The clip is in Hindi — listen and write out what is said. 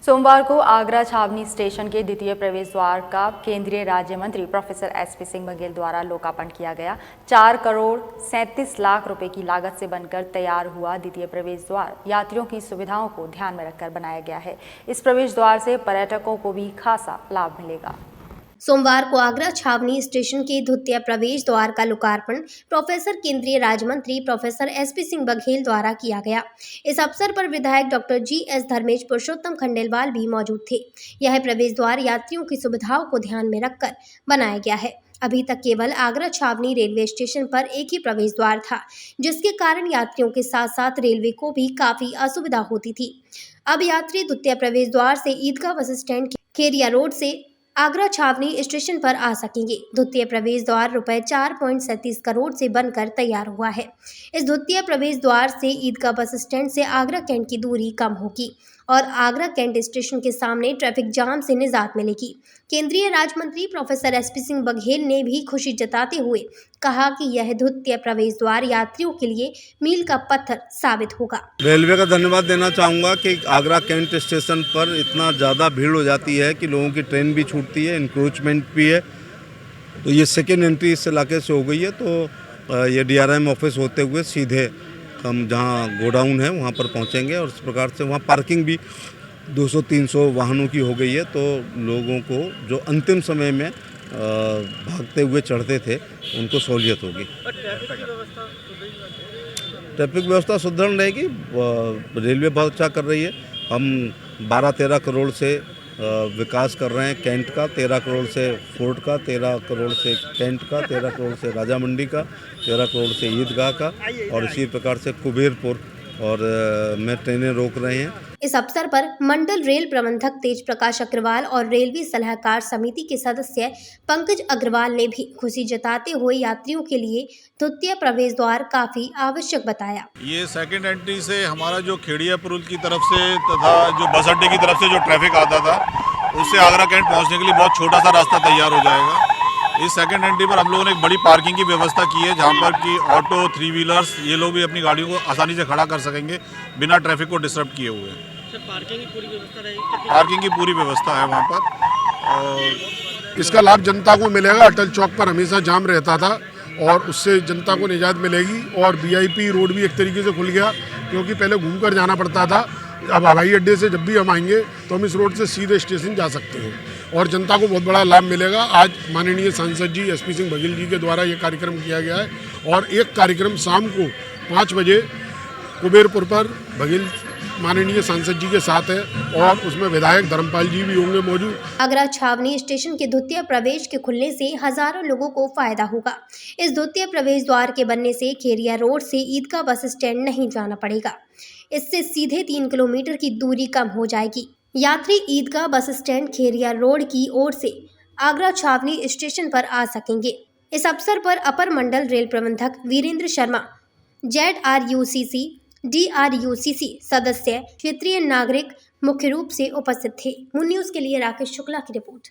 सोमवार को आगरा छावनी स्टेशन के द्वितीय प्रवेश द्वार का केंद्रीय राज्य मंत्री प्रोफेसर एसपी सिंह बघेल द्वारा लोकार्पण किया गया। 4 करोड़ 37 लाख रुपए की लागत से बनकर तैयार हुआ द्वितीय प्रवेश द्वार यात्रियों की सुविधाओं को ध्यान में रखकर बनाया गया है। इस प्रवेश द्वार से पर्यटकों को भी खासा लाभ मिलेगा। सोमवार को आगरा छावनी स्टेशन के द्वितीय प्रवेश द्वार का लोकार्पण प्रोफेसर केंद्रीय राज्य मंत्री प्रोफेसर एसपी सिंह बघेल द्वारा किया गया। इस अवसर पर विधायक डॉक्टर जीएस धर्मेश पुरुषोत्तम खंडेलवाल भी मौजूद थे। यह प्रवेश द्वार यात्रियों की सुविधाओं को ध्यान में रखकर बनाया गया है। अभी तक केवल आगरा छावनी रेलवे स्टेशन पर एक ही प्रवेश द्वार था, जिसके कारण यात्रियों के साथ साथ रेलवे को भी काफी असुविधा होती थी। अब यात्री द्वितीय प्रवेश द्वार से ईदगाह बस स्टैंड खेरिया रोड से आगरा छावनी स्टेशन पर आ सकेंगे। द्वितीय प्रवेश द्वार रुपए 4.37 करोड़ से बनकर तैयार हुआ है। इस द्वितीय प्रवेश द्वार से ईदगाह बस स्टैंड से आगरा कैंट की दूरी कम होगी और आगरा कैंट स्टेशन के सामने ट्रैफिक जाम से निजात मिलेगी। केंद्रीय राज्य मंत्री प्रोफेसर एसपी सिंह बघेल ने भी खुशी जताते हुए कहा कि यह द्वितीय प्रवेश द्वार यात्रियों के लिए मील का पत्थर साबित होगा। रेलवे का धन्यवाद देना चाहूँगा कि आगरा कैंट स्टेशन पर इतना ज़्यादा भीड़ हो जाती है कि लोगों की ट्रेन भी छूटती है, इंक्रोचमेंट भी है। तो ये सेकेंड एंट्री इस इलाके से हो गई है, तो ये DRM ऑफिस होते हुए सीधे हम जहाँ गोडाउन है वहाँ पर पहुँचेंगे और इस प्रकार से वहाँ पार्किंग भी 200-300 वाहनों की हो गई है। तो लोगों को जो अंतिम समय में भागते हुए चढ़ते थे उनको सहूलियत होगी। ट्रैफिक व्यवस्था सुदृढ़ रहेगी। रेलवे बहुत अच्छा कर रही है। हम 12-13 करोड़ से विकास कर रहे हैं कैंट का, 13 करोड़ से फोर्ट का, 13 करोड़ से कैंट का, 13 करोड़ से राजामंडी का, 13 करोड़ से ईदगाह का और इसी प्रकार से कुबेरपुर और में ट्रेनें रोक रहे हैं। इस अवसर पर मंडल रेल प्रबंधक तेज प्रकाश अग्रवाल और रेलवे सलाहकार समिति के सदस्य पंकज अग्रवाल ने भी खुशी जताते हुए यात्रियों के लिए द्वितीय प्रवेश द्वार काफी आवश्यक बताया। ये सेकंड एंट्री से हमारा जो खेड़िया पुरुल की तरफ से तथा जो बस अड्डे की तरफ से जो ट्रैफिक आता था उससे आगरा कैंट पहुंचने के लिए बहुत छोटा सा रास्ता तैयार हो जाएगा। इस सेकंड एंट्री पर हम लोगों ने एक बड़ी पार्किंग की व्यवस्था की है, जहां पर कि ऑटो, 3 व्हीलर्स ये लोग भी अपनी गाड़ियों को आसानी से खड़ा कर सकेंगे बिना ट्रैफिक को डिस्टर्ब किए हुए। पार्किंग की पूरी व्यवस्था रहेगी? पार्किंग की पूरी व्यवस्था है वहाँ पर और इसका लाभ जनता को मिलेगा। अटल चौक पर हमेशा जाम रहता था और उससे जनता को निजात मिलेगी और VIP रोड भी एक तरीके से खुल गया, क्योंकि पहले घूमकर जाना पड़ता था। अब हवाई अड्डे से जब भी हम आएंगे तो हम इस रोड से सीधे स्टेशन जा सकते हैं और जनता को बहुत बड़ा लाभ मिलेगा। आज माननीय सांसद जी एसपी सिंह बघेल जी के द्वारा ये कार्यक्रम किया गया है और एक कार्यक्रम शाम को 5 बजे कुबेरपुर पर बघेल माननीय सांसद जी के साथ है और उसमें विधायक धर्मपाल जी भी होंगे मौजूद। आगरा छावनी स्टेशन के द्वितीय प्रवेश के खुलने से हजारों लोगों को फायदा होगा। इस द्वितीय प्रवेश द्वार के बनने से खेरिया रोड से ईदगाह बस स्टैंड नहीं जाना पड़ेगा। इससे सीधे 3 किलोमीटर की दूरी कम हो जाएगी। यात्री ईदगाह बस स्टैंड खेरिया रोड की ओर से आगरा छावनी स्टेशन पर आ सकेंगे। इस अवसर पर अपर मंडल रेल प्रबंधक वीरेंद्र शर्मा, ZRUCC, DRUCC सदस्य, क्षेत्रीय नागरिक मुख्य रूप से उपस्थित थे। मून न्यूज के लिए राकेश शुक्ला की रिपोर्ट।